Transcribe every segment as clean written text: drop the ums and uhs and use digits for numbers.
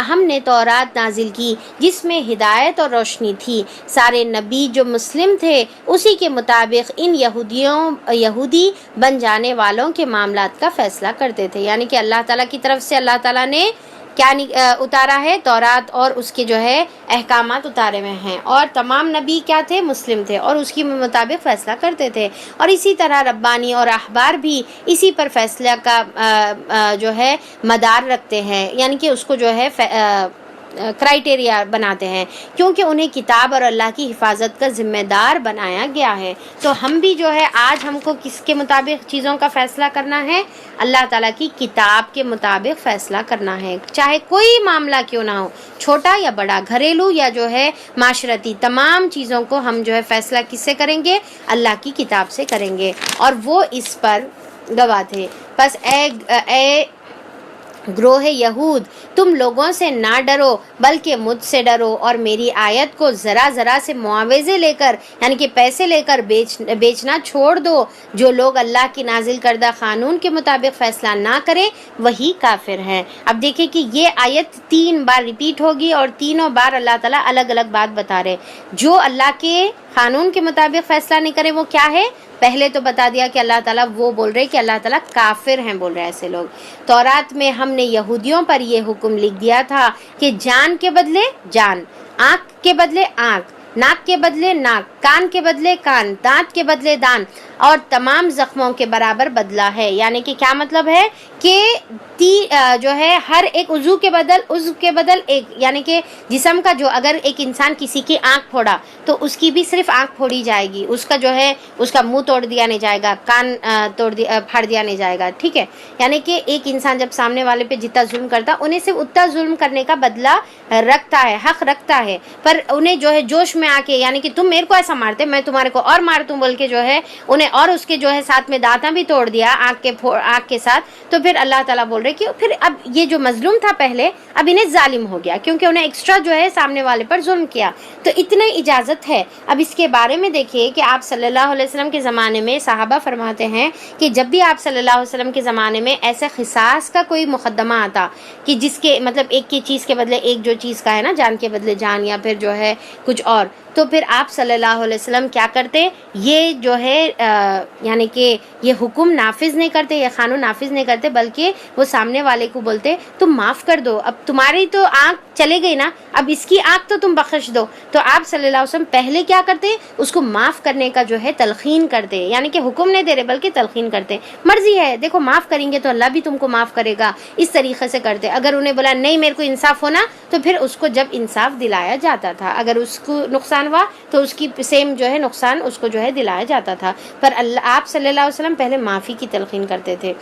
ہم نے تورات نازل کی جس میں ہدایت اور روشنی تھی۔ سارے نبی جو مسلم تھے اسی کے مطابق ان یہودی بن جانے والوں کے معاملات کا فیصلہ کرتے تھے، یعنی کہ اللہ تعالیٰ کی طرف سے اللہ تعالیٰ نے کیا اتارا ہے؟ تورات اور اس کے جو ہے احکامات اتارے ہوئے ہیں، اور تمام نبی کیا تھے؟ مسلم تھے، اور اس کے مطابق فیصلہ کرتے تھے۔ اور اسی طرح ربانی اور احبار بھی اسی پر فیصلہ کا جو ہے مدار رکھتے ہیں، یعنی کہ اس کو جو ہے کرائٹیریا بناتے ہیں، کیونکہ انہیں کتاب اور اللہ کی حفاظت کا ذمہ دار بنایا گیا ہے۔ تو ہم بھی جو ہے آج ہم کو کس کے مطابق چیزوں کا فیصلہ کرنا ہے؟ اللہ تعالیٰ کی کتاب کے مطابق فیصلہ کرنا ہے، چاہے کوئی معاملہ کیوں نہ ہو، چھوٹا یا بڑا، گھریلو یا جو ہے معاشرتی، تمام چیزوں کو ہم جو ہے فیصلہ کس سے کریں گے؟ اللہ کی کتاب سے کریں گے، اور وہ اس پر گواہ تھے۔ بس اے گروہ یہود، تم لوگوں سے نہ ڈرو بلکہ مجھ سے ڈرو، اور میری آیت کو ذرا ذرا سے معاوضے لے کر، یعنی کہ پیسے لے کر بیچنا چھوڑ دو۔ جو لوگ اللہ کی نازل کردہ قانون کے مطابق فیصلہ نہ کریں وہی کافر ہیں۔ اب دیکھیں کہ یہ آیت 3 بار ریپیٹ ہوگی، اور تینوں بار اللہ تعالیٰ الگ الگ بات بتا رہے۔ جو اللہ کے قانون کے مطابق فیصلہ نہیں کرے وہ کیا ہے؟ پہلے تو بتا دیا کہ اللہ تعالیٰ وہ بول رہے کہ اللہ تعالیٰ کافر ہیں، بول رہے ایسے لوگ۔ تورات میں ہم نے یہودیوں پر یہ حکم لکھ دیا تھا کہ جان کے بدلے جان، آنکھ کے بدلے آنکھ، ناک کے بدلے ناک، کان کے بدلے کان، دانت کے بدلے دانت، اور تمام زخموں کے برابر بدلہ ہے۔ یعنی کہ کیا مطلب ہے کہ جو ہے ہر ایک عضو کے بدل ایک، یعنی کہ جسم کا جو اگر ایک انسان کسی کی آنکھ پھوڑا تو اس کی بھی صرف آنکھ پھوڑی جائے گی، اس کا جو ہے اس کا منہ توڑ دیا نہیں جائے گا، کان پھاڑ دیا نہیں جائے گا، ٹھیک ہے۔ یعنی کہ ایک انسان جب سامنے والے پہ جتنا ظلم کرتا انہیں صرف اتنا ظلم کرنے کا بدلہ رکھتا ہے، حق رکھتا ہے، پر انہیں جو ہے جوش میں آ کے، یعنی کہ تم میرے کو ایسا مارتے میں تمہارے کو اور مارتوں بول کے جو ہے انہیں اور اس کے جو ہے ساتھ میں دانتاں بھی توڑ دیا آنکھ کے ساتھ، تو پھر اللہ تعالیٰ بول رہے کہ پھر اب یہ جو مظلوم تھا پہلے اب انہیں ظالم ہو گیا، کیونکہ انہیں ایکسٹرا جو ہے سامنے والے پر ظلم کیا، تو اتنا اجازت ہے۔ اب اس کے بارے میں دیکھیے کہ آپ صلی اللہ علیہ وسلم کے زمانے میں صحابہ فرماتے ہیں کہ جب بھی آپ صلی اللہ علیہ وسلم کے زمانے میں ایسے قصاص کا کوئی مقدمہ آتا کہ جس کے مطلب ایک کی چیز کے بدلے ایک جو چیز کا ہے نا، جان کے بدلے جان یا پھر جو ہے کچھ اور، تو پھر آپ صلی اللہ علیہ وسلم کیا کرتے؟ یہ جو ہے یعنی کہ یہ حکم نافذ نہیں کرتے، یہ قانون نافذ نہیں کرتے، بلکہ وہ سامنے والے کو بولتے تم معاف کر دو، اب تمہاری تو آنکھ چلے گئی نا، اب اس کی آنکھ تو تم بخش دو۔ تو آپ صلی اللہ علیہ وسلم پہلے کیا کرتے؟ اس کو معاف کرنے کا جو ہے تلقین کرتے، یعنی کہ حکم نہیں دے رہے بلکہ تلقین کرتے، مرضی ہے دیکھو معاف کریں گے تو اللہ بھی تم کو معاف کرے گا، اس طریقے سے کرتے۔ اگر انہیں بولا نہیں میرے کو انصاف ہونا، تو پھر اس کو جب انصاف دلایا جاتا تھا، اگر اس کو نقصان ہوا تو اس کی سیم جو ہے نقصان اس کو جو ہے دلایا جاتا تھا، پر آپ صلی اللہ علیہ وسلم پہلے معافی کی تلقین کرتے تھے۔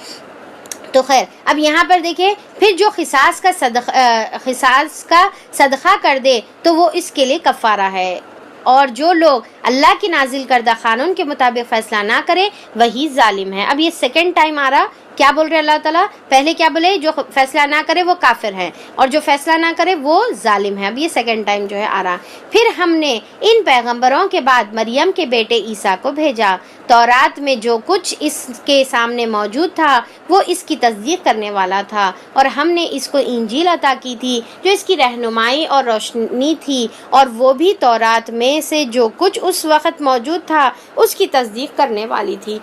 تو خیر اب یہاں پر دیکھیں پھر جو قصاص کا صدقہ کر دے تو وہ اس کے لیے کفارہ ہے، اور جو لوگ اللہ کی نازل کردہ قانون کے مطابق فیصلہ نہ کرے وہی ظالم ہے۔ اب یہ سیکنڈ ٹائم آ رہا، کیا بول رہے اللہ تعالیٰ؟ پہلے کیا بولے؟ جو فیصلہ نہ کرے وہ کافر ہے، اور جو فیصلہ نہ کرے وہ ظالم ہے۔ اب یہ سیکنڈ ٹائم جو ہے آ رہا۔ پھر ہم نے ان پیغمبروں کے بعد مریم کے بیٹے عیسیٰ کو بھیجا، تورات میں جو کچھ اس کے سامنے موجود تھا وہ اس کی تصدیق کرنے والا تھا، اور ہم نے اس کو انجیل عطا کی تھی جو اس کی رہنمائی اور روشنی تھی، اور وہ بھی تورات میں سے جو کچھ اس وقت موجود تھا اس کی تصدیق کرنے والی تھی۔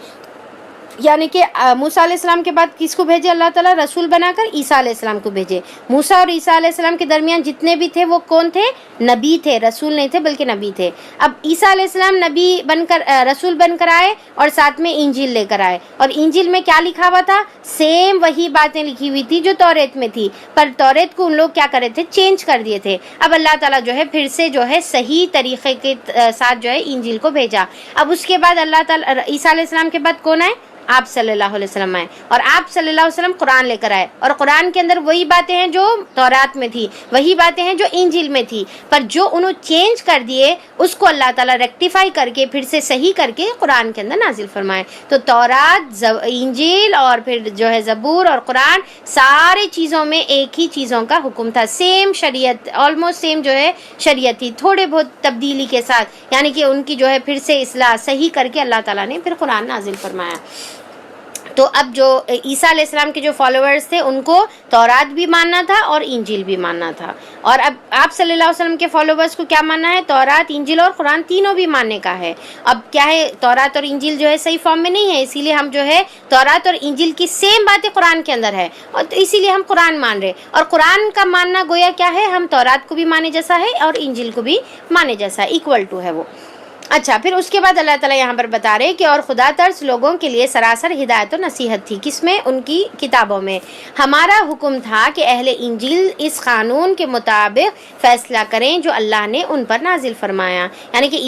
یعنی کہ موسیٰ علیہ السلام کے بعد کس کو بھیجے اللہ تعالیٰ؟ رسول بنا کر عیسیٰ علیہ السلام کو بھیجے۔ موسیٰ اور عیسیٰ علیہ السلام کے درمیان جتنے بھی تھے وہ کون تھے؟ نبی تھے، رسول نہیں تھے بلکہ نبی تھے۔ اب عیسیٰ علیہ السلام نبی بن کر رسول بن کر آئے، اور ساتھ میں انجیل لے کر آئے، اور انجیل میں کیا لکھا ہوا تھا؟ سیم وہی باتیں لکھی ہوئی تھی جو توریت میں تھی، پر توریت کو ان لوگ کیا کرے تھے؟ چینج کر دیے تھے۔ اب اللہ تعالیٰ جو ہے پھر سے جو ہے صحیح طریقے کے ساتھ جو ہے انجیل کو بھیجا۔ اب اس کے بعد اللہ تعالیٰ عیسیٰ علیہ السلام کے بعد کون آئے؟ آپ صلی اللہ علیہ وسلم آئے، اور آپ صلی اللہ علیہ وسلم قرآن لے کر آئے، اور قرآن کے اندر وہی باتیں ہیں جو تورات میں تھی، وہی باتیں ہیں جو انجیل میں تھی، پر جو انہوں چینج کر دیے اس کو اللہ تعالیٰ ریکٹیفائی کر کے پھر سے صحیح کر کے قرآن کے اندر نازل فرمائے۔ تو تورات، انجیل اور پھر جو ہے زبور اور قرآن، سارے چیزوں میں ایک ہی چیزوں کا حکم تھا، سیم شریعت، آلموسٹ سیم جو ہے شریعت تھی، تھوڑے بہت تبدیلی کے ساتھ، یعنی کہ ان کی جو ہے پھر سے اصلاح صحیح کر کے اللہ تعالیٰ نے پھر قرآن نازل فرمایا۔ تو اب جو عیسیٰ علیہ السلام کے جو فالوورز تھے ان کو تورات بھی ماننا تھا اور انجیل بھی ماننا تھا، اور اب آپ صلی اللہ علیہ وسلم کے فالوورز کو کیا ماننا ہے؟ تورات، انجیل اور قرآن تینوں بھی ماننے کا ہے۔ اب کیا ہے، تورات اور انجیل جو ہے صحیح فارم میں نہیں ہے، اسی لیے ہم جو ہے تورات اور انجیل کی سیم باتیں قرآن کے اندر ہے، اور اسی لیے ہم قرآن مان رہے، اور قرآن کا ماننا گویا کیا ہے، ہم تورات کو بھی مانے جیسا ہے اور انجیل کو بھی مانے جیسا ہے، ایکول ٹو ہے وہ۔ اچھا، پھر اس کے بعد اللہ تعالیٰ یہاں پر بتا رہے کہ اور خدا ترس لوگوں کے لیے سراسر ہدایت و نصیحت تھی، کس میں؟ ان کی کتابوں میں۔ ہمارا حکم تھا کہ اہل انجیل اس قانون کے مطابق فیصلہ کریں جو اللہ نے ان پر نازل فرمایا، یعنی کہ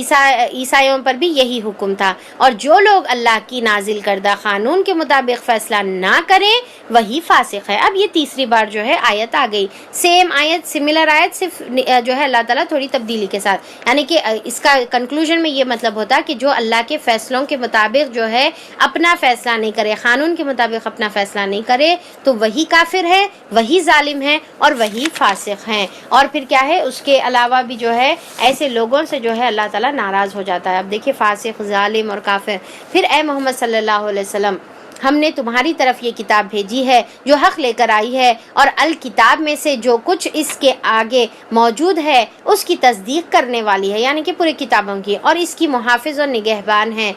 عیسائیوں پر بھی یہی حکم تھا، اور جو لوگ اللہ کی نازل کردہ قانون کے مطابق فیصلہ نہ کریں وہی فاسق ہے۔ اب یہ تیسری بار جو ہے آیت آ گئی، سیم آیت، سملر آیت، صرف جو ہے اللہ تعالیٰ تھوڑی تبدیلی کے ساتھ، یعنی کہ اس کا کنکلوژن میں یہ مطلب ہوتا کہ جو اللہ کے فیصلوں کے مطابق جو ہے اپنا فیصلہ نہیں کرے، قانون کے مطابق اپنا فیصلہ نہیں کرے، تو وہی کافر ہے، وہی ظالم ہے اور وہی فاسق ہیں۔ اور پھر کیا ہے، اس کے علاوہ بھی جو ہے ایسے لوگوں سے جو ہے اللہ تعالیٰ ناراض ہو جاتا ہے۔ اب دیکھیں، فاسق، ظالم اور کافر۔ پھر اے محمد صلی اللہ علیہ وسلم، ہم نے تمہاری طرف یہ کتاب بھیجی ہے جو حق لے کر آئی ہے، اور الکتاب میں سے جو کچھ اس کے آگے موجود ہے اس کی تصدیق کرنے والی ہے، یعنی کہ پوری کتابوں کی، اور اس کی محافظ اور نگہبان ہے۔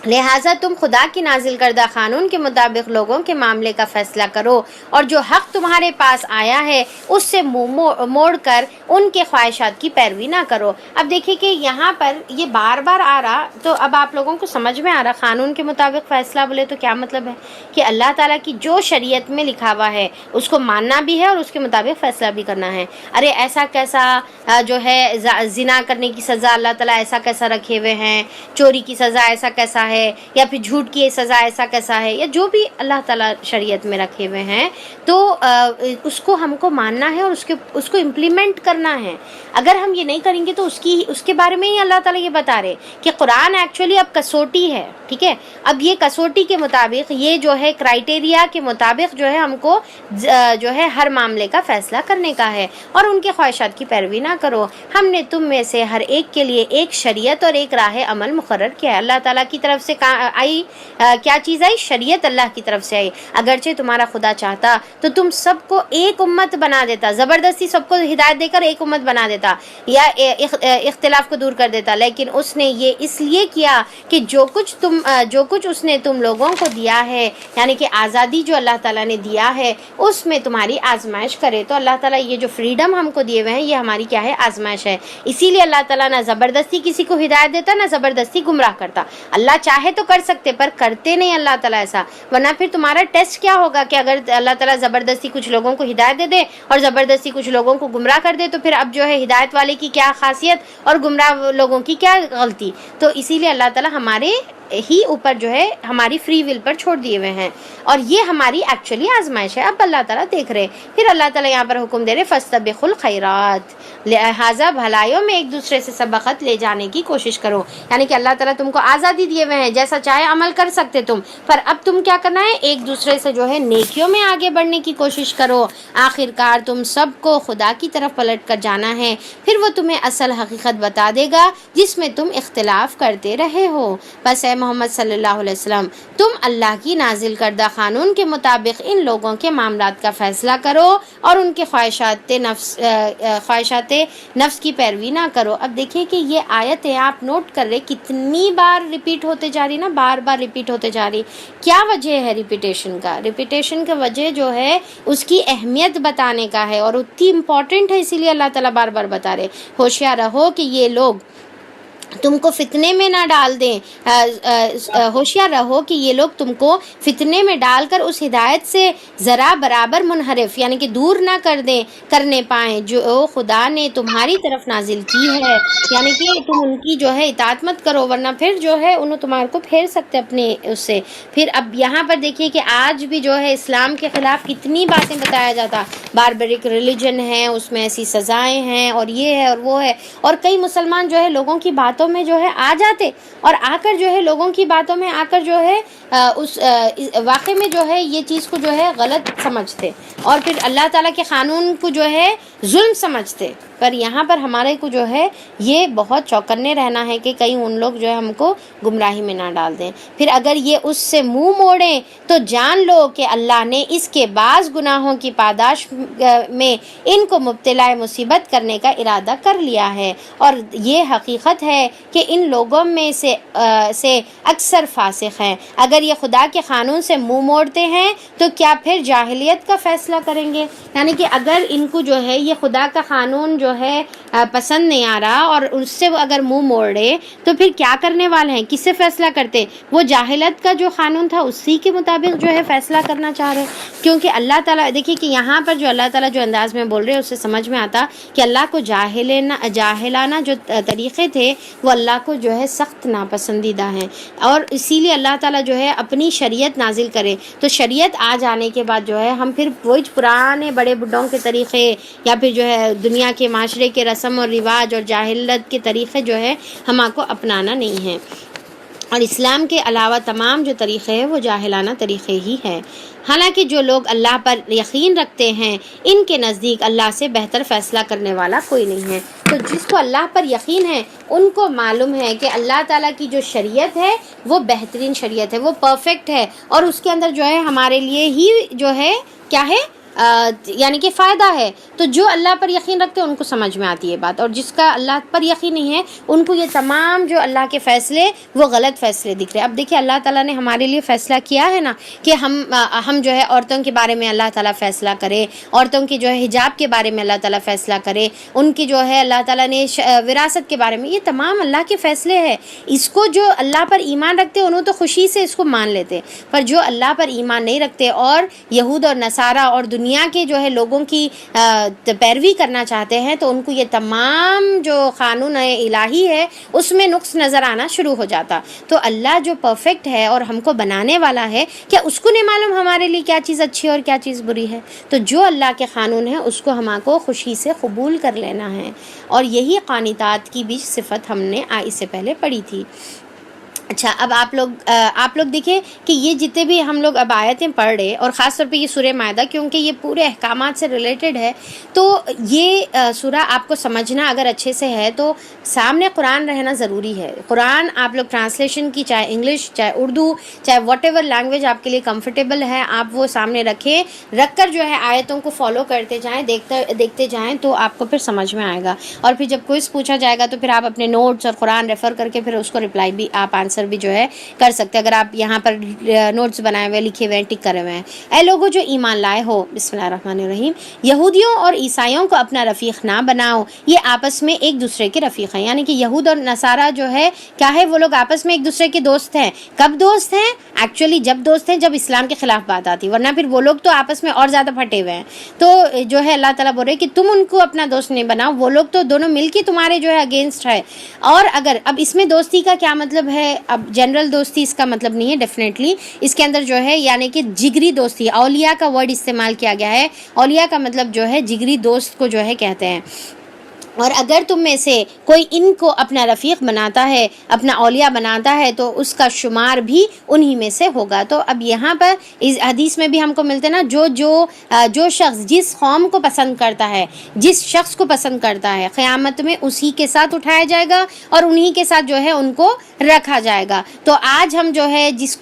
لہٰذا تم خدا کی نازل کردہ قانون کے مطابق لوگوں کے معاملے کا فیصلہ کرو، اور جو حق تمہارے پاس آیا ہے اس سے منہ موڑ کر ان کے خواہشات کی پیروی نہ کرو۔ اب دیکھیں کہ یہاں پر یہ بار بار آ رہا، تو اب آپ لوگوں کو سمجھ میں آ رہا قانون کے مطابق فیصلہ بولے تو کیا مطلب ہے، کہ اللہ تعالیٰ کی جو شریعت میں لکھا ہوا ہے اس کو ماننا بھی ہے اور اس کے مطابق فیصلہ بھی کرنا ہے۔ ارے ایسا کیسا جو ہے زنا کرنے کی سزا اللہ تعالیٰ ایسا کیسا رکھے ہوئے ہیں، چوری کی سزا ایسا کیسا ہے، یا پھر جھوٹ کی سزا ایسا کیسا ہے، یا جو بھی اللہ تعالیٰ شریعت میں رکھے ہوئے ہیں، تو اس کو ہم کو ماننا ہے اور اس کو امپلیمنٹ کرنا ہے۔ اگر ہم یہ نہیں کریں گے تو اس کے بارے میں ہی اللہ تعالیٰ یہ بتا رہے کہ قرآن ایکچولی اب کسوٹی ہے، ٹھیک ہے، اب یہ کسوٹی کے مطابق، یہ جو ہے کرائٹیریا کے مطابق جو ہے ہم کو جو ہے ہر معاملے کا فیصلہ کرنے کا ہے، اور ان کے خواہشات کی پیروی نہ کرو۔ ہم نے تم میں سے ہر ایک کے لیے ایک شریعت اور ایک راہ عمل مقرر کیا ہے۔ اللہ تعالیٰ کی طرف سے آئی کیا چیز آئی؟ شریعت اللہ کی طرف سے آئی۔ اگرچہ تمہارا خدا چاہتا تو تم سب کو ایک امت بنا دیتا، زبردستی سب کو ہدایت دے کر ایک امت بنا دیتا، یا اختلاف کو دور کر دیتا، لیکن اس نے یہ اس لیے کیا کہ جو کچھ اس نے تم لوگوں کو دیا ہے، یعنی کہ آزادی جو اللہ تعالیٰ نے دیا ہے، اس میں تمہاری آزمائش کرے۔ تو اللہ تعالیٰ یہ جو فریڈم ہم کو دیے ہوئے ہیں، یہ ہماری کیا ہے؟ آزمائش ہے۔ اسی لیے اللہ تعالیٰ نہ زبردستی کسی کو ہدایت دیتا، نہ زبردستی گمراہ کرتا۔ اللہ چاہے تو کر سکتے، پر کرتے نہیں اللہ تعالیٰ ایسا، ورنہ پھر تمہارا ٹیسٹ کیا ہوگا کہ اگر اللہ تعالیٰ زبردستی کچھ لوگوں کو ہدایت دے دے اور زبردستی کچھ لوگوں کو گمراہ کر دے، تو پھر اب جو ہے ہدایت والے کی کیا خاصیت اور گمراہ لوگوں کی کیا غلطی؟ تو اسی لیے اللہ تعالیٰ ہمارے ہی اوپر جو ہے ہماری فری ول پر چھوڑ دیے ہوئے ہیں، اور یہ ہماری ایکچولی آزمائش ہے۔ اب اللہ تعالیٰ دیکھ رہے، پھر اللہ تعالیٰ یہاں پر حکم دے رہے فاستبقوا الخیرات، لہٰذا بھلائیوں میں ایک دوسرے سے سبقت لے جانے کی کوشش کرو، یعنی کہ اللہ تعالیٰ تم کو آزادی دیے ہوئے ہیں، جیسا چاہے عمل کر سکتے تم، پر اب تم کیا کرنا ہے؟ ایک دوسرے سے جو ہے نیکیوں میں آگے بڑھنے کی کوشش کرو۔ آخر کار تم سب کو خدا کی طرف پلٹ کر جانا ہے، پھر وہ تمہیں اصل حقیقت بتا دے گا جس میں تم اختلاف کرتے رہے ہو۔ بس اے محمد صلی اللہ علیہ وسلم، تم اللہ کی نازل کردہ قانون کے مطابق ان لوگوں کے معاملات کا فیصلہ کرو اور ان کے خواہشات نفس کی پیروی نہ کرو۔ اب دیکھیں کہ یہ آیت ہے، آپ نوٹ کر رہے کتنی بار ریپیٹ ہوتے جا رہی نا، بار بار ریپیٹ ہوتے جا رہی۔ کیا وجہ ہے ریپیٹیشن کا وجہ جو ہے اس کی اہمیت بتانے کا ہے، اور اتنی امپورٹنٹ ہے، اسی لیے اللہ تعالیٰ بار بار بتا رہے ہوشیار رہو کہ یہ لوگ تم کو فتنے میں نہ ڈال دیں، ہوشیار رہو کہ یہ لوگ تم کو فتنے میں ڈال کر اس ہدایت سے ذرا برابر منحرف، یعنی کہ دور نہ کرنے پائیں جو خدا نے تمہاری طرف نازل کی ہے، یعنی کہ تم ان کی جو ہے اطاعت مت کرو، ورنہ پھر جو ہے انہوں تمہارے کو پھیر سکتے اپنے اس سے۔ پھر اب یہاں پر دیکھیے کہ آج بھی جو ہے اسلام کے خلاف کتنی باتیں بتایا جاتا، باربرک ریلیجن ہے، اس میں ایسی سزائیں ہیں اور یہ ہے اور وہ ہے، اور کئی مسلمان جو ہے لوگوں کی باتوں میں جو ہے آ جاتے، اور آ کر جو ہے لوگوں کی باتوں میں آ کر جو ہے اس واقعے میں جو ہے یہ چیز کو جو ہے غلط سمجھتے، اور پھر اللہ تعالیٰ کے قانون کو جو ہے ظلم سمجھتے. پر یہاں پر ہمارے کو جو ہے یہ بہت چوکنے رہنا ہے کہ کہیں ان لوگ جو ہے ہم کو گمراہی میں نہ ڈال دیں. پھر اگر یہ اس سے منہ موڑیں تو جان لو کہ اللہ نے اس کے بعض گناہوں کی پاداش میں ان کو مبتلا مصیبت کرنے کا ارادہ کر لیا ہے. اور یہ حقیقت ہے کہ ان لوگوں میں سے اکثر فاسق ہیں. اگر یہ خدا کے قانون سے منہ موڑتے ہیں تو کیا پھر جاہلیت کا فیصلہ کریں گے؟ یعنی کہ اگر ان کو جو ہے یہ خدا کا قانون جو ہے پسند نہیں آ رہا اور اس سے وہ اگر منہ موڑے تو پھر کیا کرنے والے ہیں؟ کس سے فیصلہ کرتے؟ وہ جاہلیت کا جو قانون تھا اسی کے مطابق جو ہے فیصلہ کرنا چاہ رہے. کیونکہ اللہ تعالیٰ دیکھیے کہ یہاں پر جو اللہ تعالیٰ جو انداز میں بول رہے ہیں اس سے سمجھ میں آتا کہ اللہ کو جاہلانہ جو طریقے تھے وہ اللہ کو جو ہے سخت ناپسندیدہ ہیں. اور اسی لیے اللہ تعالیٰ جو ہے اپنی شریعت نازل کرے تو شریعت آ جانے کے بعد جو ہے ہم پھر وہی پرانے بڑے بڈھوں کے طریقے یا پھر جو ہے دنیا کے معاشرے کے رسم اور رواج اور جاہلیت کے طریقے جو ہے ہم کو اپنانا نہیں ہے. اور اسلام کے علاوہ تمام جو طریقے ہیں وہ جاہلانہ طریقے ہی ہیں. حالانکہ جو لوگ اللہ پر یقین رکھتے ہیں ان کے نزدیک اللہ سے بہتر فیصلہ کرنے والا کوئی نہیں ہے. تو جس کو اللہ پر یقین ہے ان کو معلوم ہے کہ اللہ تعالیٰ کی جو شریعت ہے وہ بہترین شریعت ہے, وہ پرفیکٹ ہے اور اس کے اندر جو ہے ہمارے لیے ہی جو ہے کیا ہے یعنی کہ فائدہ ہے. تو جو اللہ پر یقین رکھتے ہیں ان کو سمجھ میں آتی ہے بات, اور جس کا اللہ پر یقین نہیں ہے ان کو یہ تمام جو اللہ کے فیصلے وہ غلط فیصلے دکھ رہے. اب دیکھیں اللہ تعالیٰ نے ہمارے لیے فیصلہ کیا ہے نا کہ ہم جو ہے عورتوں کے بارے میں اللہ تعالیٰ فیصلہ کرے, عورتوں کی جو ہے حجاب کے بارے میں اللہ تعالیٰ فیصلہ کرے, ان کی جو ہے اللہ تعالیٰ نے وراثت کے بارے میں, یہ تمام اللہ کے فیصلے ہیں. اس کو جو اللہ پر ایمان رکھتے انہوں تو خوشی سے اس کو مان لیتے, پر جو اللہ پر ایمان نہیں رکھتے اور یہود اور نصارہ اور دنیا کے جو ہے لوگوں کی پیروی کرنا چاہتے ہیں تو ان کو یہ تمام جو قانون الہی ہے اس میں نقص نظر آنا شروع ہو جاتا. تو اللہ جو پرفیکٹ ہے اور ہم کو بنانے والا ہے, کیا اس کو نہیں معلوم ہمارے لیے کیا چیز اچھی اور کیا چیز بری ہے؟ تو جو اللہ کے قانون ہے اس کو ہم کو خوشی سے قبول کر لینا ہے. اور یہی قانتات کی بھی صفت ہم نے اس سے پہلے پڑھی تھی. اچھا, اب آپ لوگ دیکھیں کہ یہ جتنے بھی ہم لوگ اب آیتیں پڑھ رہے اور خاص طور پہ یہ سورہ مائدہ کیونکہ یہ پورے احکامات سے ریلیٹڈ ہے, تو یہ سورہ آپ کو سمجھنا اگر اچھے سے ہے تو سامنے قرآن رہنا ضروری ہے. قرآن آپ لوگ ٹرانسلیشن کی, چاہے انگلش چاہے اردو چاہے واٹ ایور لینگویج آپ کے لیے کمفرٹیبل ہے, آپ وہ سامنے رکھ کر جو ہے آیتوں کو فالو کرتے جائیں, دیکھتے جائیں تو آپ کو پھر سمجھ میں آئے گا. اور پھر جب کوئز پوچھا جائے گا تو پھر آپ اپنے نوٹس اور قرآن ریفر کر کے پھر اس کو رپلائی بھی آپ آنسر بھی جو ہے کر سکتے. اگر آپ یہاں پر نوٹس بنائے ہوئے, لکھے ہوئے, ٹک کرے ہوئے ہیں. اے لوگوں جو ایمان لائے ہو, بسم اللہ الرحمن الرحیم, یہودیوں اور عیسائیوں کو اپنا رفیق نہ بناؤ, یہ آپس میں ایک دوسرے کے رفیق ہیں. یعنی کہ یہود اور نصارہ جو ہے کیا ہے, وہ لوگ آپس میں ایک دوسرے کے دوست ہیں. کب دوست ہیں؟ ایکچولی جب دوست ہیں جب اسلام کے خلاف بات آتی, ورنہ پھر وہ لوگ تو آپس میں اور زیادہ پھٹے ہوئے ہیں. تو جو ہے اللہ تعالیٰ بول رہے کہ تم ان کو اپنا دوست نہیں بناؤ, وہ لوگ تو دونوں مل کے تمہارے جو ہے اگینسٹ ہے. اور اگر اب اس میں دوستی کا کیا مطلب ہے؟ اب جنرل دوستی اس کا مطلب نہیں ہے, ڈیفینیٹلی اس کے اندر جو ہے یعنی کہ جگری دوستی, اولیاء کا ورڈ استعمال کیا گیا ہے. اولیاء کا مطلب جو ہے جگری دوست کو جو ہے کہتے ہیں. اور اگر تم میں سے کوئی ان کو اپنا رفیق بناتا ہے, اپنا اولیاء بناتا ہے, تو اس کا شمار بھی انہی میں سے ہوگا. تو اب یہاں پر اس حدیث میں بھی ہم کو ملتے نا, جو شخص جس قوم کو پسند کرتا ہے, جس شخص کو پسند کرتا ہے, قیامت میں اسی کے ساتھ اٹھایا جائے گا اور انہی کے ساتھ جو ہے ان کو رکھا جائے گا. تو آج ہم جو ہے جس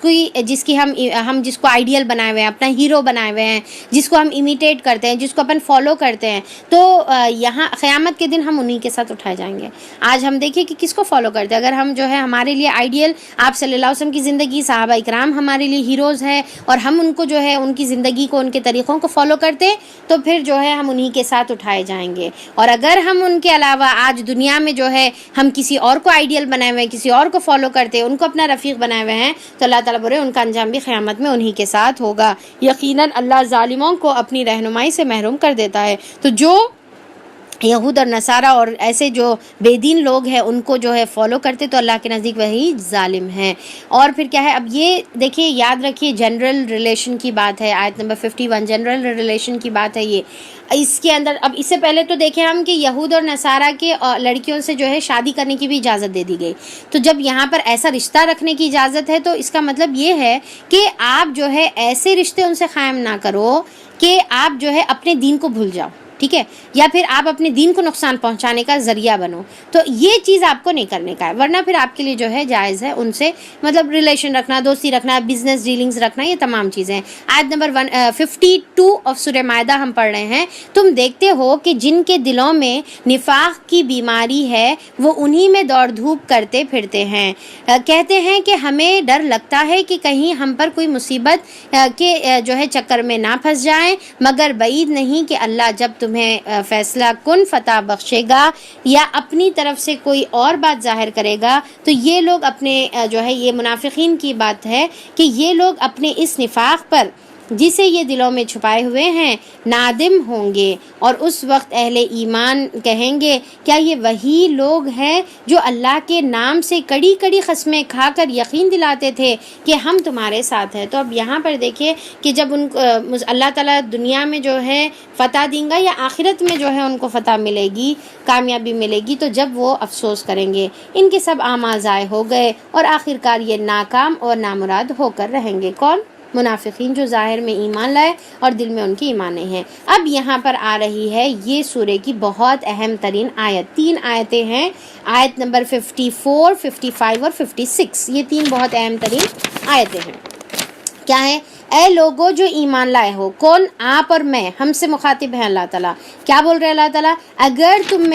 کی ہم جس کو آئیڈیل بنائے ہوئے ہیں, اپنا ہیرو بنائے ہوئے ہیں, جس کو ہم امیٹیٹ کرتے ہیں, جس کو اپن فالو کرتے ہیں, تو یہاں قیامت کے دن ہم انہی کے ساتھ اٹھائے جائیں گے. آج ہم دیکھیں کہ کس کو فالو کرتے ہیں. اگر ہم جو ہے ہمارے لیے آئیڈیل آپ صلی اللہ علیہ وسلم کی زندگی, صحابہ اکرام ہمارے لیے ہیروز ہیں اور ہم ان کو جو ہے ان کی زندگی کو, ان کے طریقوں کو فالو کرتے, تو پھر جو ہے ہم انہی کے ساتھ اٹھائے جائیں گے. اور اگر ہم ان کے علاوہ آج دنیا میں جو ہے ہم کسی اور کو آئیڈیل بنائے ہوئے ہیں, کسی اور کو فالو کرتے, ان کو اپنا رفیق بنائے ہوئے ہیں, تو اللہ تعالیٰ بولے ان کا انجام بھی قیامت میں انہی کے ساتھ ہوگا. یقیناً اللہ ظالموں کو اپنی رہنمائی سے محروم کر دیتا ہے. تو جو یہود اور نصارہ اور ایسے جو بے دین لوگ ہیں ان کو جو ہے فالو کرتے, تو اللہ کے نزدیک وہی ظالم ہیں. اور پھر کیا ہے, اب یہ دیکھیے, یاد رکھیے جنرل ریلیشن کی بات ہے, آیت نمبر 51 جنرل ریلیشن کی بات ہے. یہ اس کے اندر اب اس سے پہلے تو دیکھیں ہم کہ یہود اور نصارہ کے لڑکیوں سے جو ہے شادی کرنے کی بھی اجازت دے دی گئی. تو جب یہاں پر ایسا رشتہ رکھنے کی اجازت ہے تو اس کا مطلب یہ ہے کہ آپ جو ہے ایسے رشتے ان سے قائم نہ کرو کہ آپ جو ہے اپنے دین کو بھول جاؤ. ٹھیک ہے، یا پھر آپ اپنے دین کو نقصان پہنچانے کا ذریعہ بنو، تو یہ چیز آپ کو نہیں کرنے کا ہے، ورنہ پھر آپ کے لیے جو ہے جائز ہے ان سے مطلب ریلیشن رکھنا، دوستی رکھنا، بزنس ڈیلنگز رکھنا، یہ تمام چیزیں۔ آیت نمبر 52 آف سورہ مائدہ ہم پڑھ رہے ہیں، تم دیکھتے ہو کہ جن کے دلوں میں نفاق کی بیماری ہے وہ انہی میں دوڑ دھوپ کرتے پھرتے ہیں، کہتے ہیں کہ ہمیں ڈر لگتا ہے کہ کہیں ہم پر کوئی مصیبت کے جو ہے چکر میں نہ پھنس جائیں، مگر بعید نہیں کہ اللہ جب تمہیں فیصلہ کن فتح بخشے گا یا اپنی طرف سے کوئی اور بات ظاہر کرے گا تو یہ لوگ اپنے جو ہے، یہ منافقین کی بات ہے کہ یہ لوگ اپنے اس نفاق پر جسے یہ دلوں میں چھپائے ہوئے ہیں نادم ہوں گے، اور اس وقت اہل ایمان کہیں گے کیا یہ وہی لوگ ہیں جو اللہ کے نام سے کڑی کڑی قسمیں کھا کر یقین دلاتے تھے کہ ہم تمہارے ساتھ ہیں۔ تو اب یہاں پر دیکھیے کہ جب ان اللہ تعالیٰ دنیا میں جو ہے فتح دیں گا یا آخرت میں جو ہے ان کو فتح ملے گی، کامیابی ملے گی، تو جب وہ افسوس کریں گے ان کے سب اعمال ضائع ہو گئے اور آخرکار یہ ناکام اور نامراد ہو کر رہیں گے۔ کون؟ منافقین، جو ظاہر میں ایمان لائے اور دل میں ان کی ایمان نہیں ہے۔ اب یہاں پر آ رہی ہے یہ سورہ کی بہت اہم ترین آیت، 3 آیتیں ہیں، آیت نمبر 54، 55 اور 56، یہ 3 بہت اہم ترین آیتیں ہیں۔ کیا ہے؟ اے لوگو جو ایمان لائے ہو، کون؟ آپ اور میں، ہم سے مخاطب ہیں اللہ تعالیٰ۔ کیا بول رہے اللہ تعالیٰ؟ اگر تم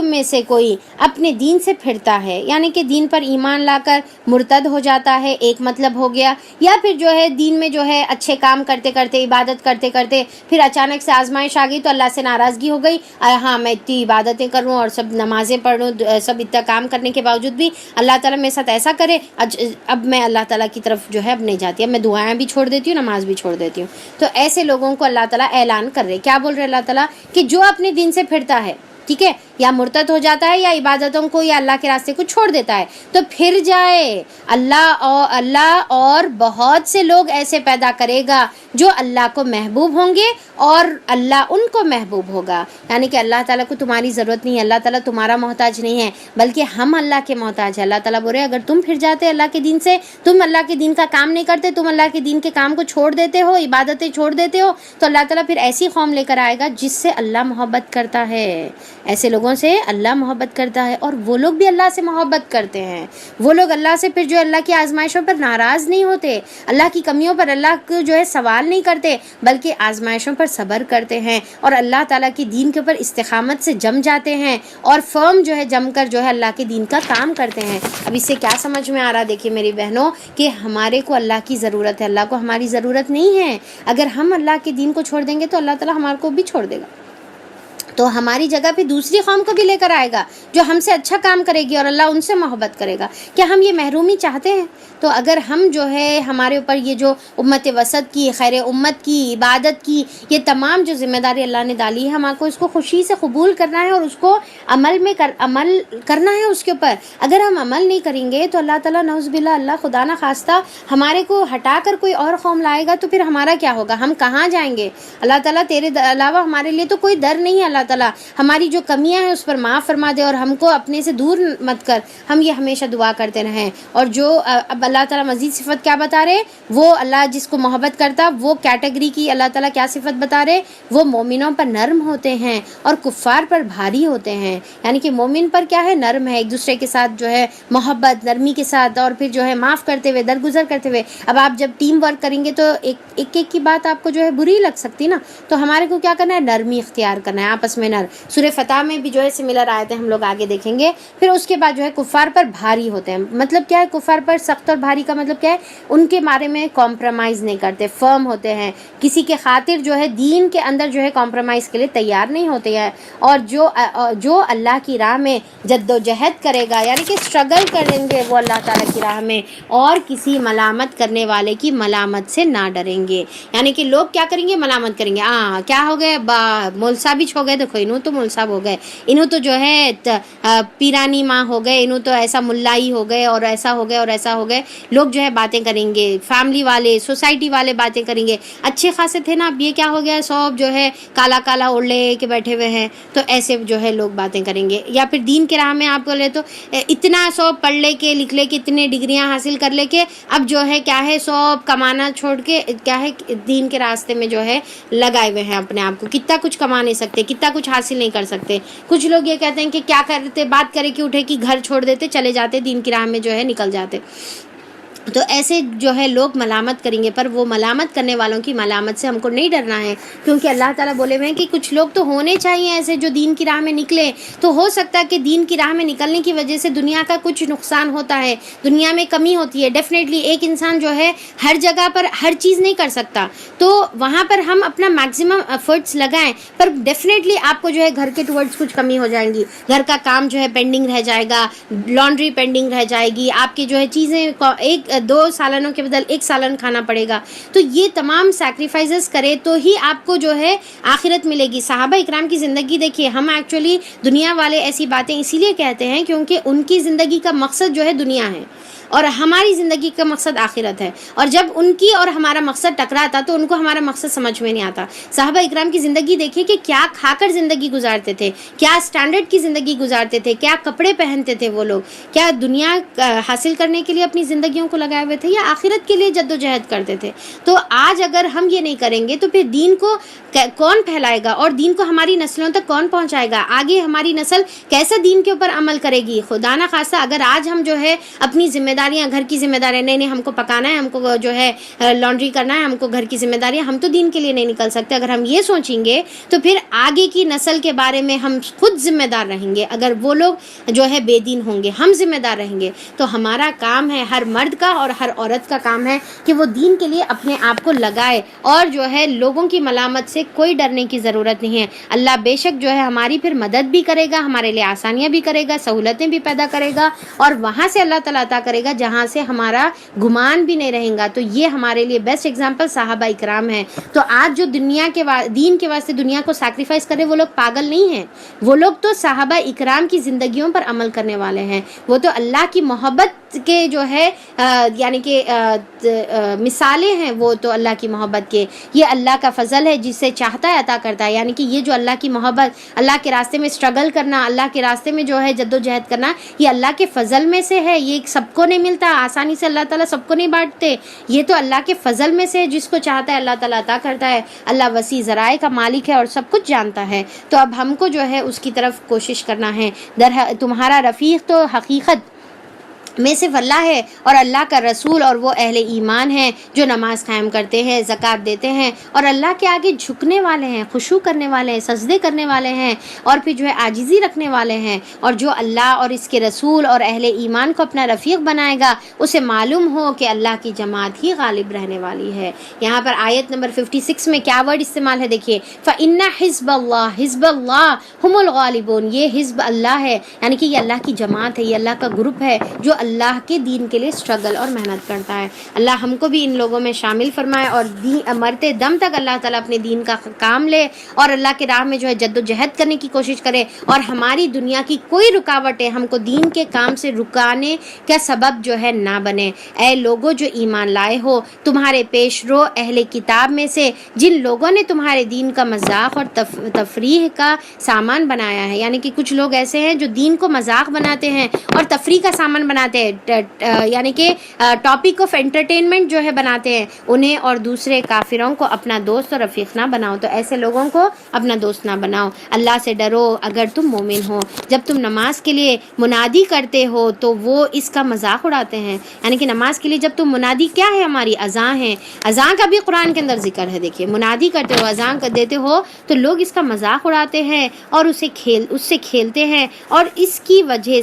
میں سے کوئی اپنے دین سے پھرتا ہے، یعنی کہ دین پر ایمان لا کر مرتد ہو جاتا ہے، ایک مطلب ہو گیا، یا پھر جو ہے دین میں جو ہے اچھے کام کرتے کرتے، عبادت کرتے کرتے پھر اچانک سے آزمائش آ گئی تو اللہ سے ناراضگی ہو گئی، ہاں میں اتنی عبادتیں کروں اور سب نمازیں پڑھوں، سب اتنا کام کرنے کے باوجود بھی اللہ تعالیٰ میرے ساتھ ایسا کرے، اب میں اللہ تعالیٰ کی طرف جو ہے اب نہیں جاتی، اب میں دعائیں بھی چھوڑ دیتی ہوں، نماز بھی چھوڑ دیتی ہوں۔ تو ایسے لوگوں کو اللہ تعالیٰ اعلان کر رہے، کیا بول رہے اللہ تعالیٰ؟ کہ جو اپنے دین سے پھرتا ہے، ٹھیک ہے، یا مرتد ہو جاتا ہے یا عبادتوں کو یا اللہ کے راستے کو چھوڑ دیتا ہے، تو پھر جائے اللہ اور بہت سے لوگ ایسے پیدا کرے گا جو اللہ کو محبوب ہوں گے اور اللہ ان کو محبوب ہوگا، یعنی کہ اللہ تعالیٰ کو تمہاری ضرورت نہیں ہے، اللہ تعالیٰ تمہارا محتاج نہیں ہے، بلکہ ہم اللہ کے محتاج ہیں۔ اللہ تعالیٰ بول رہے اگر تم پھر جاتے اللہ کے دین سے، تم اللہ کے دین کا کام نہیں کرتے، تم اللہ کے دین کے کام کو چھوڑ دیتے ہو، عبادتیں چھوڑ دیتے ہو، تو اللہ تعالیٰ پھر ایسی قوم لے کر آئے گا جس سے اللہ محبت کرتا ہے، ایسے لوگوں سے اللہ محبت کرتا ہے، اور وہ لوگ بھی اللہ سے محبت کرتے ہیں، وہ لوگ اللہ سے پھر جو اللہ کی آزمائشوں پر ناراض نہیں ہوتے، اللہ کی کمیوں پر اللہ کو جو ہے سوال نہیں کرتے، بلکہ آزمائشوں پر صبر کرتے ہیں اور اللہ تعالیٰ کی دین کے اوپر استقامت سے جم جاتے ہیں اور فرم جو ہے جم کر جو ہے اللہ کے دین کا کام کرتے ہیں۔ اب اس سے کیا سمجھ میں آ رہا؟ دیکھیے میری بہنوں کہ ہمارے کو اللہ کی ضرورت ہے، اللہ کو ہماری ضرورت نہیں ہے۔ اگر ہم اللہ کے دین کو چھوڑ دیں گے تو اللہ تعالیٰ ہمارے کو بھی چھوڑ دے گا، تو ہماری جگہ پہ دوسری قوم کو بھی لے کر آئے گا جو ہم سے اچھا کام کرے گی اور اللہ ان سے محبت کرے گا۔ کیا ہم یہ محرومی چاہتے ہیں؟ تو اگر ہم جو ہے ہمارے اوپر یہ جو امت وسط کی، خیر امت کی، عبادت کی یہ تمام جو ذمہ داری اللہ نے ڈالی ہے، ہمارے کو اس کو خوشی سے قبول کرنا ہے اور اس کو عمل کرنا ہے اس کے اوپر۔ اگر ہم عمل نہیں کریں گے تو اللہ تعالیٰ نعوذ باللہ، اللہ خدا نہ خواستہ ہمارے کو ہٹا کر کوئی اور قوم لائے گا تو پھر ہمارا کیا ہوگا؟ ہم کہاں جائیں گے؟ اللہ تعالیٰ تیرے علاوہ ہمارے لیے تو کوئی در نہیں ہے، اللہ تعالیٰ ہماری جو کمیاں ہیں اس پر معاف فرما دے اور ہم کو اپنے سے دور مت کر، ہم یہ ہمیشہ دعا کرتے رہیں۔ اور جو اب اللہ تعالیٰ مزید صفت کیا بتا رہے؟ وہ اللہ جس کو محبت کرتا، وہ کیٹیگری کی اللہ تعالیٰ کیا صفت بتا رہے؟ وہ مومنوں پر نرم ہوتے ہیں اور کفار پر بھاری ہوتے ہیں، یعنی کہ مومن پر کیا ہے؟ نرم ہے، ایک دوسرے کے ساتھ جو ہے محبت، نرمی کے ساتھ، اور پھر جو ہے معاف کرتے ہوئے، درگزر کرتے ہوئے۔ اب آپ جب ٹیم ورک کریں گے تو ایک کی بات آپ کو جو ہے بری لگ سکتی نا، تو ہمارے کو کیا کرنا ہے؟ نرمی اختیار کرنا ہے، آپس میں سورہ فتح میں بھی جو ہے سملر آیتیں ہم لوگ آگے دیکھیں گے۔ پھر اس کے بعد جو ہے کفار پر بھاری ہوتے ہیں، مطلب کیا ہے؟ کفار پر سخت اور بھاری کا مطلب کیا ہے؟ ان کے بارے میں کمپرومائز نہیں کرتے، فرم ہوتے ہیں، کسی کے خاطر جو ہے دین کے اندر جو ہے کمپرومائز کے لیے تیار نہیں ہوتے ہیں، اور جو اللہ کی راہ میں جد و جہد کرے گا، یعنی کہ اسٹرگل کریں گے وہ اللہ تعالیٰ کی راہ میں، اور کسی ملامت کرنے والے کی ملامت سے نہ ڈریں گے، یعنی کہ لوگ کیا کریں گے؟ ملامت کریں گے، کیا ہو گئے؟ مول صاحب ہو گئے دیکھو انہوں تو مول صاحب ہو گئے، انہوں تو جو ہے پیرانی ماں ہو گئے، انہوں تو ایسا ملائی ہو گئے اور ایسا ہو گئے اور ایسا ہو گئے. لوگ جو ہے باتیں کریں گے، فیملی والے سوسائٹی والے باتیں کریں گے. اچھے خاصے تھے نا، اب یہ کیا ہو گیا، سب جو ہے کالا کالا اوڑھ لے کے بیٹھے ہوئے ہیں. تو ایسے جو ہے لوگ باتیں کریں گے. یا پھر دین کے راہ میں آپ بولے تو اتنا سب پڑھ لے کے لکھ لے کے اتنے ڈگریاں حاصل کر لے کے اب جو ہے کیا ہے سب کمانا چھوڑ کے کیا ہے دین کے راستے میں جو ہے لگائے ہوئے ہیں اپنے آپ کو. کتنا کچھ کما نہیں سکتے، کتنا کچھ حاصل نہیں کر سکتے. کچھ لوگ یہ کہتے ہیں کہ کیا کرتے، بات کرے کہ اٹھے کہ گھر چھوڑ دیتے چلے جاتے، دین کی راہ میں جو ہے نکل جاتے. تو ایسے جو ہے لوگ ملامت کریں گے، پر وہ ملامت کرنے والوں کی ملامت سے ہم کو نہیں ڈرنا ہے، کیونکہ اللہ تعالیٰ بولے ہوئے ہیں کہ کچھ لوگ تو ہونے چاہیے ایسے جو دین کی راہ میں نکلے. تو ہو سکتا ہے کہ دین کی راہ میں نکلنے کی وجہ سے دنیا کا کچھ نقصان ہوتا ہے، دنیا میں کمی ہوتی ہے. ڈیفینیٹلی ایک انسان جو ہے ہر جگہ پر ہر چیز نہیں کر سکتا، تو وہاں پر ہم اپنا میکسیمم ایفرٹس لگائیں. پر ڈیفینیٹلی آپ کو جو ہے گھر کے ٹورڈز کچھ کمی ہو جائیں گی، گھر کا کام جو ہے پینڈنگ رہ جائے گا، لانڈری پینڈنگ رہ جائے گی، آپ کی جو ہے چیزیں ایک دو سالنوں کے بدل ایک سالن کھانا پڑے گا. تو یہ تمام سیکریفائسز کرے تو ہی آپ کو جو ہے آخرت ملے گی. صحابہ اکرام کی زندگی دیکھیے. ہم ایکچولی دنیا والے ایسی باتیں اسی لیے کہتے ہیں کیونکہ ان کی زندگی کا مقصد جو ہے دنیا ہے اور ہماری زندگی کا مقصد آخرت ہے. اور جب ان کی اور ہمارا مقصد ٹکراتا تو ان کو ہمارا مقصد سمجھ میں نہیں آتا. صحابہ اکرام کی زندگی دیکھیے کہ کیا کھا کر زندگی گزارتے تھے، کیا اسٹینڈرڈ کی زندگی گزارتے تھے، کیا کپڑے پہنتے تھے وہ لوگ، کیا دنیا حاصل کرنے کے لیے اپنی زندگیوں کو لگائے ہوئے تھے یا آخرت کے لیے جد و جہد کرتے تھے. تو آج اگر ہم یہ نہیں کریں گے تو پھر دین کو کون پھیلائے گا اور دین کو ہماری نسلوں تک کون پہنچائے گا؟ آگے ہماری نسل کیسا دین کے اوپر عمل کرے گی؟ خدا نہ خواستہ اگر آج ہم جو ہے اپنی ذمہ داریاں، گھر کی ذمہ داریاں، نہیں ہم کو پکانا ہے، ہم کو جو ہے لانڈری کرنا ہے، ہم کو گھر کی ذمہ داریاں، ہم تو دین کے لیے نہیں نکل سکتے. اگر ہم یہ سوچیں گے تو پھر آگے کی نسل کے بارے میں ہم خود ذمہ دار رہیں گے. اگر وہ لوگ جو ہے بے دین ہوں گے، ہم ذمہ دار رہیں گے. تو ہمارا کام ہے، ہر مرد کا اور ہر عورت کا کام ہے کہ وہ دین کے لیے اپنے آپ کو لگائے اور جو ہے لوگوں کی ملامت سے کوئی ڈرنے کی ضرورت نہیں ہے. اللہ بے شک جو ہے ہماری پھر مدد بھی کرے گا، ہمارے لیے آسانیاں بھی کرے گا، سہولتیں بھی پیدا کرے گا اور وہاں سے اللہ تعالیٰ عطا کرے گا جہاں سے ہمارا گمان بھی نہیں رہیں گا. تو یہ ہمارے لیے بیسٹ ایگزامپل صحابہ اکرام ہیں. تو آج جو دنیا کے دین کے واسطے دنیا کو سیکریفائس کرے وہ لوگ پاگل نہیں ہیں، وہ لوگ تو صحابہ اکرام کی زندگیوں پر عمل کرنے والے ہیں. وہ تو اللہ کی محبت کے جو ہے یعنی کہ مثالیں ہیں، وہ تو اللہ کی محبت کے. یہ اللہ کا فضل ہے، جس سے چاہتا ہے عطا کرتا ہے. یعنی کہ یہ جو اللہ کی محبت، اللہ کے راستے میں اسٹرگل کرنا، اللہ کے راستے میں جو ہے جد و جہد کرنا، یہ اللہ کے فضل میں سے ہے. یہ سب کو نہیں ملتا آسانی سے، اللہ تعالیٰ سب کو نہیں بانٹتے. یہ تو اللہ کے فضل میں سے ہے، جس کو چاہتا ہے اللہ تعالیٰ عطا کرتا ہے. اللہ وسیع ذرائع کا مالک ہے اور سب کچھ جانتا ہے. تو اب ہم کو جو ہے اس کی طرف کوشش کرنا ہے. تمہارا رفیق تو حقیقت میں صرف اللہ ہے اور اللہ کا رسول، اور وہ اہل ایمان ہیں جو نماز قائم کرتے ہیں، زکوٰۃ دیتے ہیں اور اللہ کے آگے جھکنے والے ہیں، خشوع کرنے والے ہیں، سجدے کرنے والے ہیں اور پھر جو ہے عاجزی رکھنے والے ہیں. اور جو اللہ اور اس کے رسول اور اہل ایمان کو اپنا رفیق بنائے گا اسے معلوم ہو کہ اللہ کی جماعت ہی غالب رہنے والی ہے. یہاں پر آیت نمبر 56 میں کیا ورڈ استعمال ہے دیکھیے، فَإِنَّ حِزْبَ اللَّهِ حِزْبَ اللَّهِ هُمُ الْغَالِبُونَ. یہ حزب اللہ ہے، یعنی کہ یہ اللہ کی جماعت ہے، یہ اللہ کا گروپ ہے جو اللہ کے دین کے لیے اسٹرگل اور محنت کرتا ہے. اللہ ہم کو بھی ان لوگوں میں شامل فرمائے اور مرتے دم تک اللہ تعالیٰ اپنے دین کا کام لے اور اللہ کے راہ میں جو ہے جد و جہد کرنے کی کوشش کرے اور ہماری دنیا کی کوئی رکاوٹیں ہم کو دین کے کام سے رکانے کا سبب جو ہے نہ بنے. اے لوگوں جو ایمان لائے ہو، تمہارے پیش رو اہل کتاب میں سے جن لوگوں نے تمہارے دین کا مذاق اور تفریح کا سامان بنایا ہے. یعنی کہ کچھ لوگ ایسے ہیں جو دین کو مذاق بناتے ہیں اور تفریح کا سامان بناتے ہیں، یعنی کہ ٹاپک آف انٹرٹینمنٹ جو ہے بناتے ہیں. انہیں اور دوسرے کافروں کو اپنا دوست اور رفیق نہ بناؤ. تو ایسے لوگوں کو اپنا دوست نہ بناؤ. اللہ سے ڈرو اگر تم مومن ہو. جب تم نماز کے لیے منادی کرتے ہو تو وہ اس کا مذاق اڑاتے ہیں. یعنی کہ نماز کے لیے جب تم منادی، کیا ہے ہماری اذان ہے، اذان کا بھی قرآن کے اندر ذکر ہے. دیکھیے منادی کرتے ہو، اذان دیتے ہو تو لوگ اس کا مذاق اڑاتے ہیں اور اس سے کھیلتے ہیں اور اس کی وجہ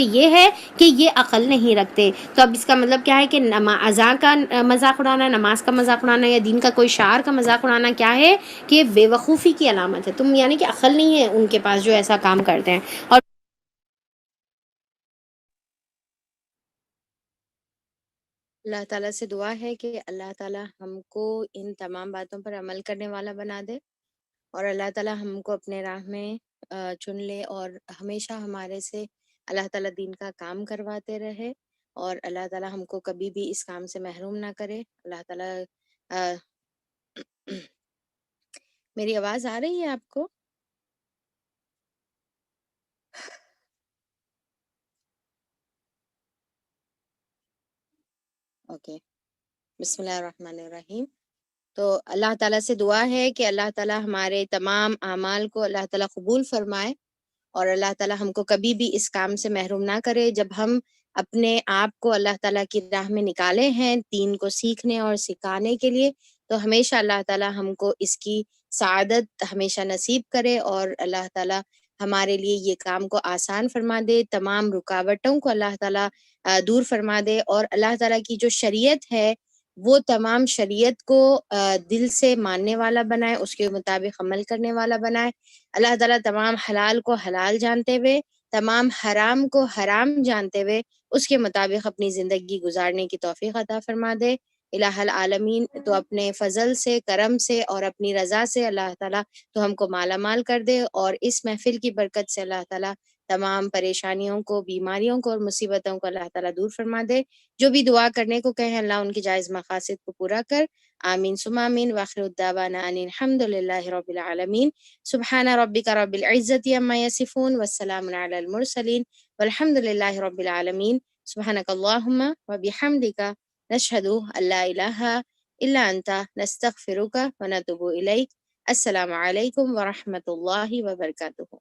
یہ ہے کہ یہ عقل نہیں رکھتے. تو اب اس کا مطلب کیا ہے کہ اذان کا مذاق اڑانا، نماز کا مذاق اڑانا یا دین کا کوئی شعار کا مذاق اڑانا کیا ہے کہ یہ بے وقوفی کی علامت ہے. تم یعنی کہ عقل نہیں ہے ان کے پاس جو ایسا کام کرتے ہیں. اور اللہ تعالیٰ سے دعا ہے کہ اللہ تعالیٰ ہم کو ان تمام باتوں پر عمل کرنے والا بنا دے اور اللہ تعالیٰ ہم کو اپنے راہ میں چن لے، اور ہمیشہ ہمارے سے اللہ تعالیٰ دین کا کام کرواتے رہے، اور اللہ تعالیٰ ہم کو کبھی بھی اس کام سے محروم نہ کرے۔ اللہ تعالیٰ آ، میری آواز آ رہی ہے آپ کو؟ اوکے، بسم اللہ الرحمن الرحیم۔ تو اللہ تعالیٰ سے دعا ہے کہ اللہ تعالیٰ ہمارے تمام اعمال کو اللہ تعالیٰ قبول فرمائے، اور اللہ تعالیٰ ہم کو کبھی بھی اس کام سے محروم نہ کرے۔ جب ہم اپنے آپ کو اللہ تعالیٰ کی راہ میں نکالے ہیں دین کو سیکھنے اور سکھانے کے لیے، تو ہمیشہ اللہ تعالیٰ ہم کو اس کی سعادت ہمیشہ نصیب کرے، اور اللہ تعالیٰ ہمارے لیے یہ کام کو آسان فرما دے، تمام رکاوٹوں کو اللہ تعالیٰ دور فرما دے، اور اللہ تعالیٰ کی جو شریعت ہے وہ تمام شریعت کو دل سے ماننے والا بنائے، اس کے مطابق عمل کرنے والا بنائے۔ اللہ تعالیٰ تمام حلال کو حلال جانتے ہوئے، تمام حرام کو حرام جانتے ہوئے اس کے مطابق اپنی زندگی گزارنے کی توفیق عطا فرما دے۔ الہ العالمین تو اپنے فضل سے، کرم سے اور اپنی رضا سے اللہ تعالیٰ تو ہم کو مالا مال کر دے، اور اس محفل کی برکت سے اللہ تعالیٰ تمام پریشانیوں کو، بیماریوں کو اور مصیبتوں کو اللہ تعالیٰ دور فرما دے۔ جو بھی دعا کرنے کو کہیں اللہ ان کی جائز مقاصد کو پورا کر۔ آمین ثم آمین، واخر الدعوانا ان الحمد للہ رب العالمین۔ سبحان ربک رب العزت عما یصفون والسلام علی المرسلین والحمد للہ رب العالمین۔ سبحانک اللہم وبحمدک، نشہد ان لا الہ الا انت، نستغفرک ونتوب الیک۔ السلام علیکم ورحمۃ اللہ وبرکاتہ۔